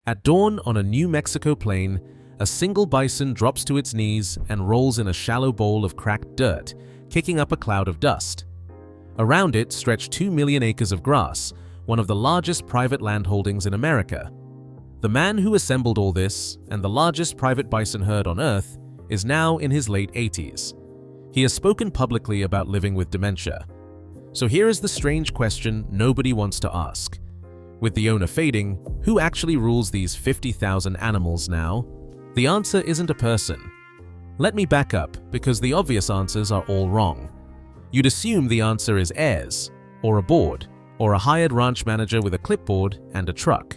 At dawn on a New Mexico plain, a single bison drops to its knees and rolls in a shallow bowl of cracked dirt, kicking up a cloud of dust. Around it stretch 2 million acres of grass, one of the largest private landholdings in America. The man who assembled all this, and the largest private bison herd on Earth, is now in his late 80s. He has spoken publicly about living with dementia. So here is the strange question nobody wants to ask. With the owner fading, who actually rules these 50,000 animals now? The answer isn't a person. Let me back up, because the obvious answers are all wrong. You'd assume the answer is heirs, or a board, or a hired ranch manager with a clipboard and a truck.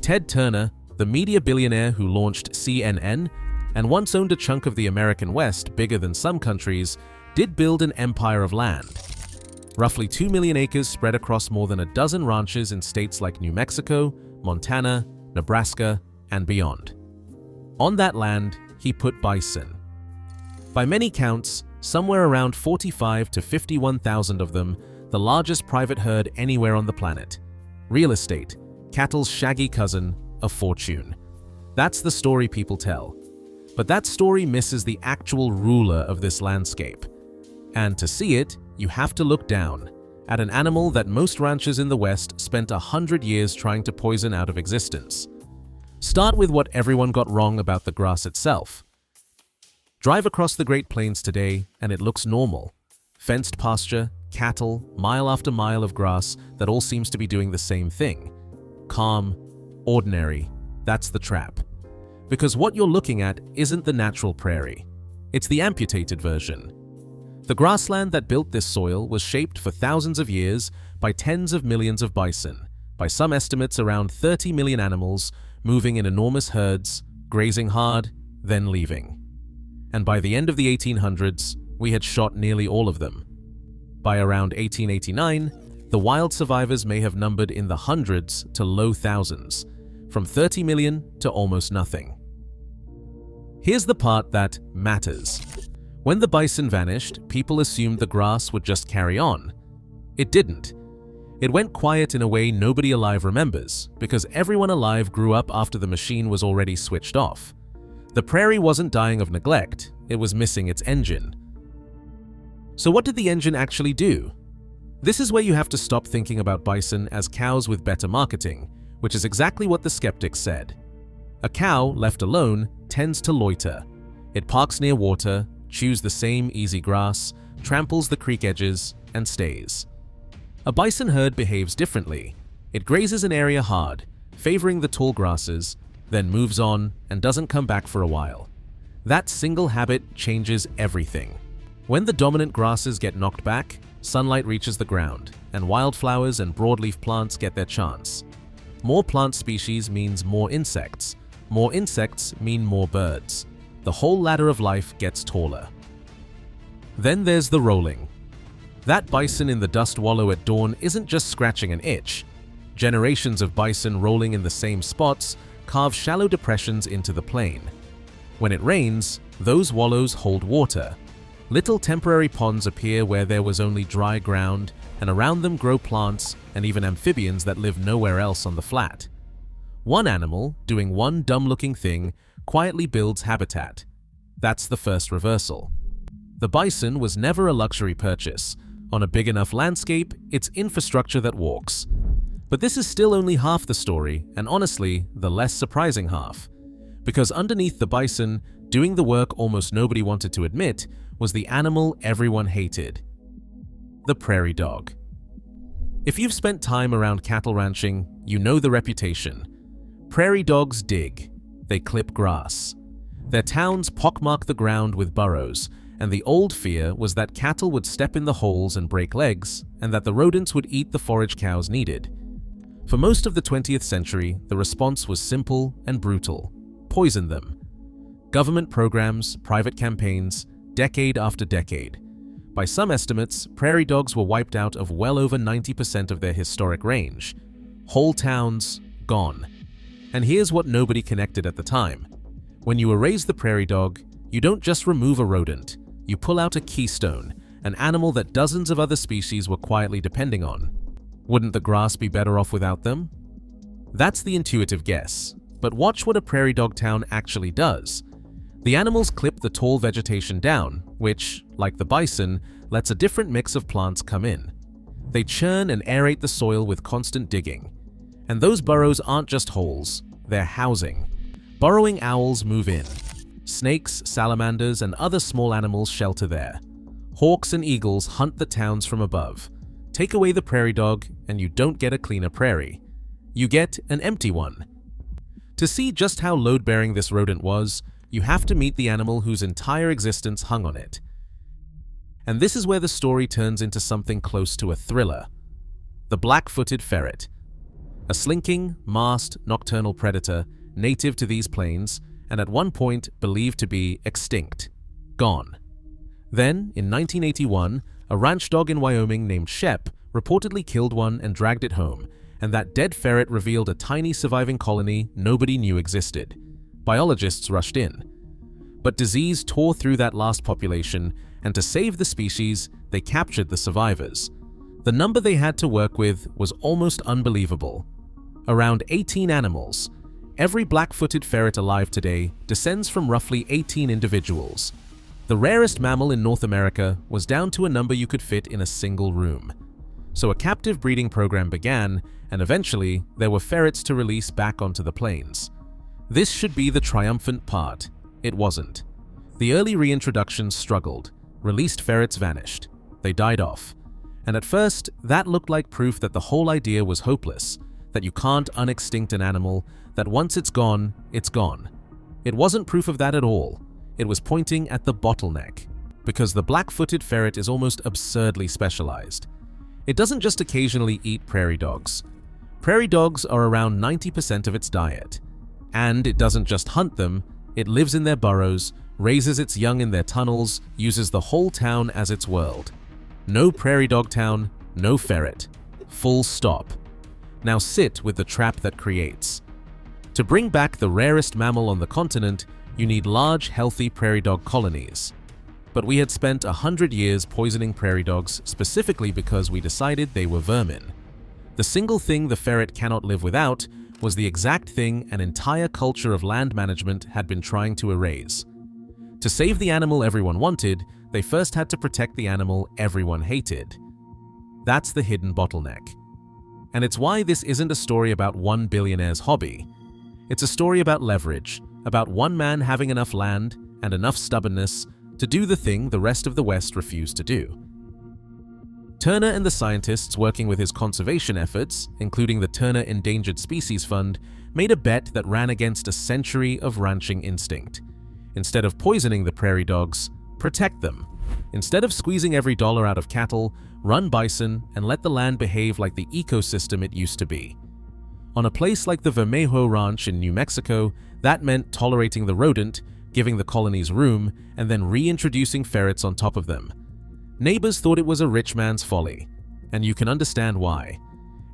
Ted Turner, the media billionaire who launched CNN and once owned a chunk of the American West bigger than some countries, did build an empire of land. Roughly 2 million acres spread across more than a dozen ranches in states like New Mexico, Montana, Nebraska, and beyond. On that land, he put bison. By many counts, somewhere around 45 to 51,000 of them, the largest private herd anywhere on the planet. Real estate, cattle's shaggy cousin, a fortune. That's the story people tell. But that story misses the actual ruler of this landscape. And to see it, you have to look down at an animal that most ranchers in the West spent 100 years trying to poison out of existence. Start with what everyone got wrong about the grass itself. Drive across the Great Plains today and it looks normal. Fenced pasture, cattle, mile after mile of grass that all seems to be doing the same thing. Calm, ordinary, that's the trap. Because what you're looking at isn't the natural prairie. It's the amputated version. The grassland that built this soil was shaped for thousands of years by tens of millions of bison, by some estimates around 30 million animals, moving in enormous herds, grazing hard, then leaving. And by the end of the 1800s, we had shot nearly all of them. By around 1889, the wild survivors may have numbered in the hundreds to low thousands, from 30 million to almost nothing. Here's the part that matters. When the bison vanished, people assumed the grass would just carry on. It didn't. It went quiet in a way nobody alive remembers, because everyone alive grew up after the machine was already switched off. The prairie wasn't dying of neglect, it was missing its engine. So what did the engine actually do? This is where you have to stop thinking about bison as cows with better marketing, which is exactly what the skeptics said. A cow, left alone, tends to loiter. It parks near water, chews the same easy grass, tramples the creek edges, and stays. A bison herd behaves differently. It grazes an area hard, favoring the tall grasses, then moves on and doesn't come back for a while. That single habit changes everything. When the dominant grasses get knocked back, sunlight reaches the ground, and wildflowers and broadleaf plants get their chance. More plant species means more insects. More insects mean more birds. The whole ladder of life gets taller. Then there's the rolling. That bison in the dust wallow at dawn isn't just scratching an itch. Generations of bison rolling in the same spots carve shallow depressions into the plain. When it rains, those wallows hold water. Little temporary ponds appear where there was only dry ground, and around them grow plants and even amphibians that live nowhere else on the flat. One animal, doing one dumb-looking thing, quietly builds habitat. That's the first reversal. The bison was never a luxury purchase. On a big enough landscape, it's infrastructure that walks. But this is still only half the story, and honestly, the less surprising half. Because underneath the bison, doing the work almost nobody wanted to admit, was the animal everyone hated. The prairie dog. If you've spent time around cattle ranching, you know the reputation. Prairie dogs dig. They clip grass. Their towns pockmark the ground with burrows, and the old fear was that cattle would step in the holes and break legs, and that the rodents would eat the forage cows needed. For most of the 20th century, the response was simple and brutal. Poison them. Government programs, private campaigns, decade after decade. By some estimates, prairie dogs were wiped out of well over 90% of their historic range. Whole towns, gone. And here's what nobody connected at the time. When you erase the prairie dog, you don't just remove a rodent. You pull out a keystone, an animal that dozens of other species were quietly depending on. Wouldn't the grass be better off without them? That's the intuitive guess. But watch what a prairie dog town actually does. The animals clip the tall vegetation down, which, like the bison, lets a different mix of plants come in. They churn and aerate the soil with constant digging. And those burrows aren't just holes, they're housing. Burrowing owls move in. Snakes, salamanders, and other small animals shelter there. Hawks and eagles hunt the towns from above. Take away the prairie dog, and you don't get a cleaner prairie. You get an empty one. To see just how load-bearing this rodent was, you have to meet the animal whose entire existence hung on it. And this is where the story turns into something close to a thriller. The black-footed ferret. A slinking, masked, nocturnal predator native to these plains, and at one point believed to be extinct. Gone. Then, in 1981, a ranch dog in Wyoming named Shep reportedly killed one and dragged it home, and that dead ferret revealed a tiny surviving colony nobody knew existed. Biologists rushed in. But disease tore through that last population, and to save the species, they captured the survivors. The number they had to work with was almost unbelievable. Around 18 animals. Every black-footed ferret alive today descends from roughly 18 individuals. The rarest mammal in North America was down to a number you could fit in a single room. So a captive breeding program began, and eventually there were ferrets to release back onto the plains. This should be the triumphant part. It wasn't. The early reintroductions struggled. Released ferrets vanished. They died off. And at first, that looked like proof that the whole idea was hopeless, that you can't unextinct an animal, that once it's gone, it's gone. It wasn't proof of that at all. It was pointing at the bottleneck, because the black-footed ferret is almost absurdly specialized. It doesn't just occasionally eat prairie dogs. Prairie dogs are around 90% of its diet. And it doesn't just hunt them, it lives in their burrows, raises its young in their tunnels, uses the whole town as its world. No prairie dog town, no ferret. Full stop. Now sit with the trap that creates. To bring back the rarest mammal on the continent, you need large, healthy prairie dog colonies. But we had spent 100 years poisoning prairie dogs specifically because we decided they were vermin. The single thing the ferret cannot live without was the exact thing an entire culture of land management had been trying to erase. To save the animal everyone wanted, they first had to protect the animal everyone hated. That's the hidden bottleneck. And it's why this isn't a story about one billionaire's hobby. It's a story about leverage, about one man having enough land and enough stubbornness to do the thing the rest of the West refused to do. Turner and the scientists working with his conservation efforts, including the Turner Endangered Species Fund, made a bet that ran against a century of ranching instinct. Instead of poisoning the prairie dogs, protect them. Instead of squeezing every dollar out of cattle, run bison and let the land behave like the ecosystem it used to be. On a place like the Vermejo Ranch in New Mexico, that meant tolerating the rodent, giving the colonies room, and then reintroducing ferrets on top of them. Neighbors thought it was a rich man's folly, and you can understand why.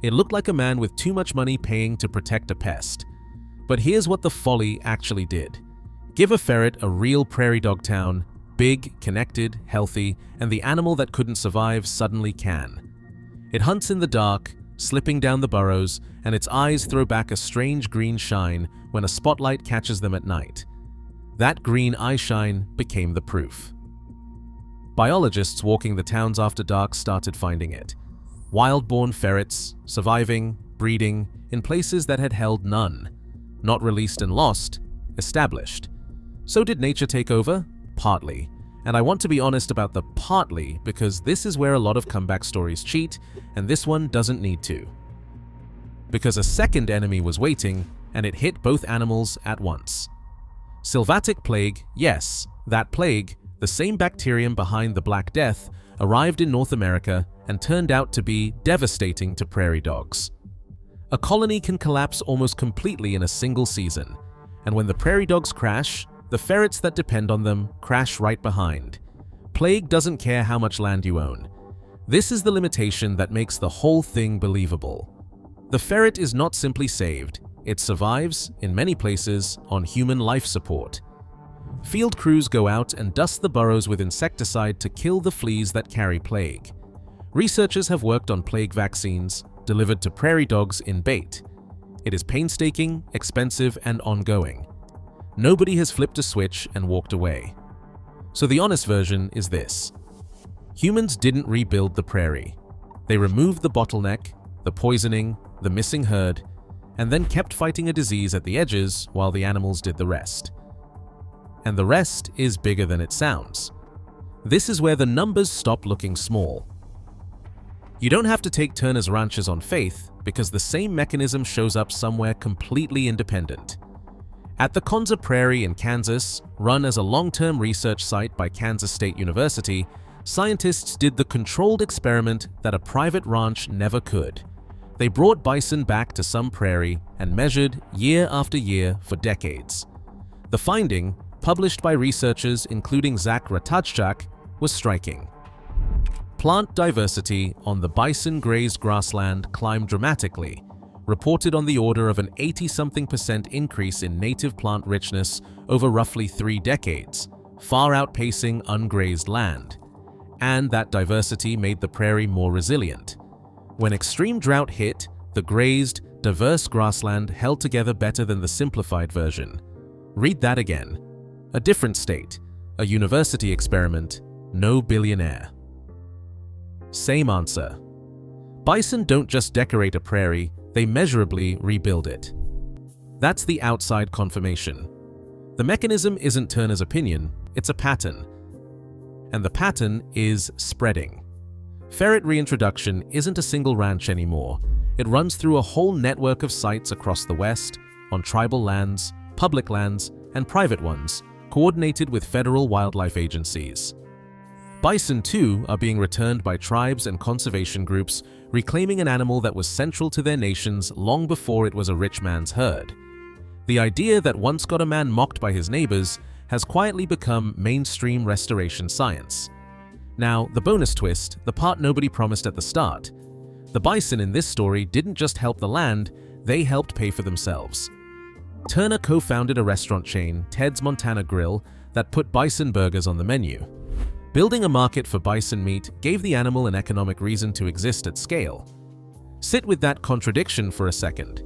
It looked like a man with too much money paying to protect a pest. But here's what the folly actually did. Give a ferret a real prairie dog town, big, connected, healthy, and the animal that couldn't survive suddenly can. It hunts in the dark, slipping down the burrows, and its eyes throw back a strange green shine when a spotlight catches them at night. That green eye shine became the proof. Biologists walking the towns after dark started finding it. Wild-born ferrets, surviving, breeding, in places that had held none. Not released and lost, established. So did nature take over? Partly. And I want to be honest about the partly because this is where a lot of comeback stories cheat, and this one doesn't need to. Because a second enemy was waiting, and it hit both animals at once. Sylvatic plague, yes, that plague, the same bacterium behind the Black Death, arrived in North America and turned out to be devastating to prairie dogs. A colony can collapse almost completely in a single season, and when the prairie dogs crash, the ferrets that depend on them crash right behind. Plague doesn't care how much land you own. This is the limitation that makes the whole thing believable. The ferret is not simply saved, it survives, in many places, on human life support. Field crews go out and dust the burrows with insecticide to kill the fleas that carry plague. Researchers have worked on plague vaccines, delivered to prairie dogs in bait. It is painstaking, expensive, and ongoing. Nobody has flipped a switch and walked away. So the honest version is this. Humans didn't rebuild the prairie. They removed the bottleneck, the poisoning, the missing herd, and then kept fighting a disease at the edges while the animals did the rest. And the rest is bigger than it sounds. This is where the numbers stop looking small. You don't have to take Turner's ranches on faith, because the same mechanism shows up somewhere completely independent. At the Konza Prairie in Kansas, run as a long-term research site by Kansas State University, scientists did the controlled experiment that a private ranch never could. They brought bison back to some prairie and measured year after year for decades. The finding, published by researchers including Zach Ratajczak, was striking. Plant diversity on the bison grazed grassland climbed dramatically, reported on the order of an 80-something% increase in native plant richness over roughly 3 decades, far outpacing ungrazed land. And that diversity made the prairie more resilient. When extreme drought hit, the grazed, diverse grassland held together better than the simplified version. Read that again. A different state, a university experiment, no billionaire. Same answer. Bison don't just decorate a prairie, they measurably rebuild it. That's the outside confirmation. The mechanism isn't Turner's opinion, it's a pattern. And the pattern is spreading. Ferret reintroduction isn't a single ranch anymore. It runs through a whole network of sites across the West, on tribal lands, public lands, and private ones, coordinated with federal wildlife agencies. Bison, too, are being returned by tribes and conservation groups, reclaiming an animal that was central to their nations long before it was a rich man's herd. The idea that once got a man mocked by his neighbors has quietly become mainstream restoration science. Now, the bonus twist, the part nobody promised at the start. The bison in this story didn't just help the land, they helped pay for themselves. Turner co-founded a restaurant chain, Ted's Montana Grill, that put bison burgers on the menu. Building a market for bison meat gave the animal an economic reason to exist at scale. Sit with that contradiction for a second.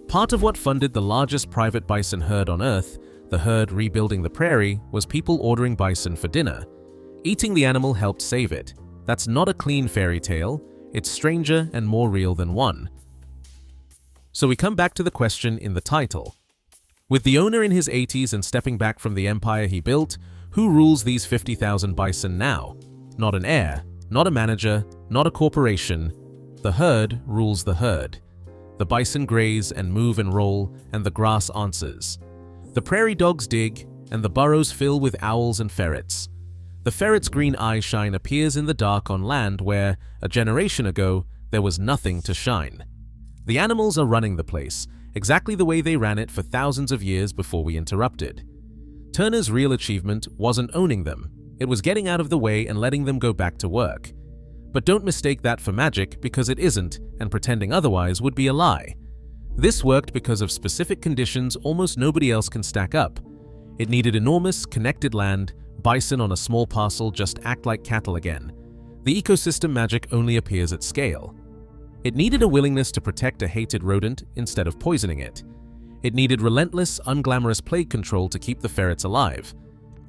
Part of what funded the largest private bison herd on Earth, the herd rebuilding the prairie, was people ordering bison for dinner. Eating the animal helped save it. That's not a clean fairy tale, it's stranger and more real than one. So we come back to the question in the title. With the owner in his 80s and stepping back from the empire he built, who rules these 50,000 bison now? Not an heir, not a manager, not a corporation. The herd rules the herd. The bison graze and move and roll, and the grass answers. The prairie dogs dig, and the burrows fill with owls and ferrets. The ferret's green eye shine appears in the dark on land where, a generation ago, there was nothing to shine. The animals are running the place, exactly the way they ran it for thousands of years before we interrupted. Turner's real achievement wasn't owning them, it was getting out of the way and letting them go back to work. But don't mistake that for magic, because it isn't, and pretending otherwise would be a lie. This worked because of specific conditions almost nobody else can stack up. It needed enormous, connected land, bison on a small parcel just act like cattle again. The ecosystem magic only appears at scale. It needed a willingness to protect a hated rodent instead of poisoning it. It needed relentless, unglamorous plague control to keep the ferrets alive.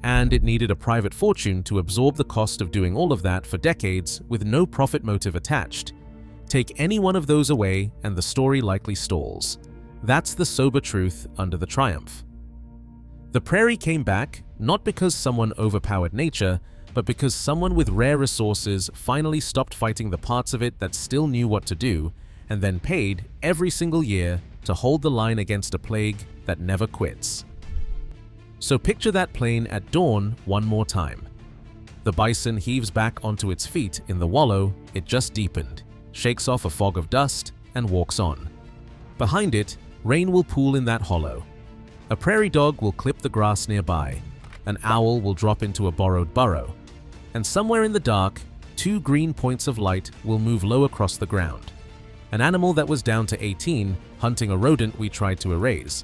And it needed a private fortune to absorb the cost of doing all of that for decades with no profit motive attached. Take any one of those away and the story likely stalls. That's the sober truth under the triumph. The prairie came back, not because someone overpowered nature, but because someone with rare resources finally stopped fighting the parts of it that still knew what to do, and then paid, every single year, to hold the line against a plague that never quits. So picture that plane at dawn one more time. The bison heaves back onto its feet in the wallow it just deepened, shakes off a fog of dust, and walks on. Behind it, rain will pool in that hollow. A prairie dog will clip the grass nearby. An owl will drop into a borrowed burrow. And somewhere in the dark, 2 green points of light will move low across the ground. An animal that was down to 18, hunting a rodent we tried to erase.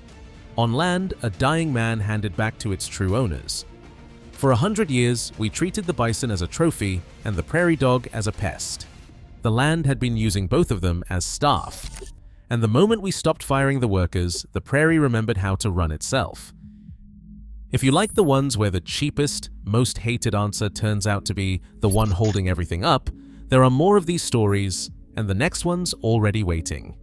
On land, a dying man handed back to its true owners. For 100 years, we treated the bison as a trophy and the prairie dog as a pest. The land had been using both of them as staff. And the moment we stopped firing the workers, the prairie remembered how to run itself. If you like the ones where the cheapest, most hated answer turns out to be the one holding everything up, there are more of these stories, and the next one's already waiting.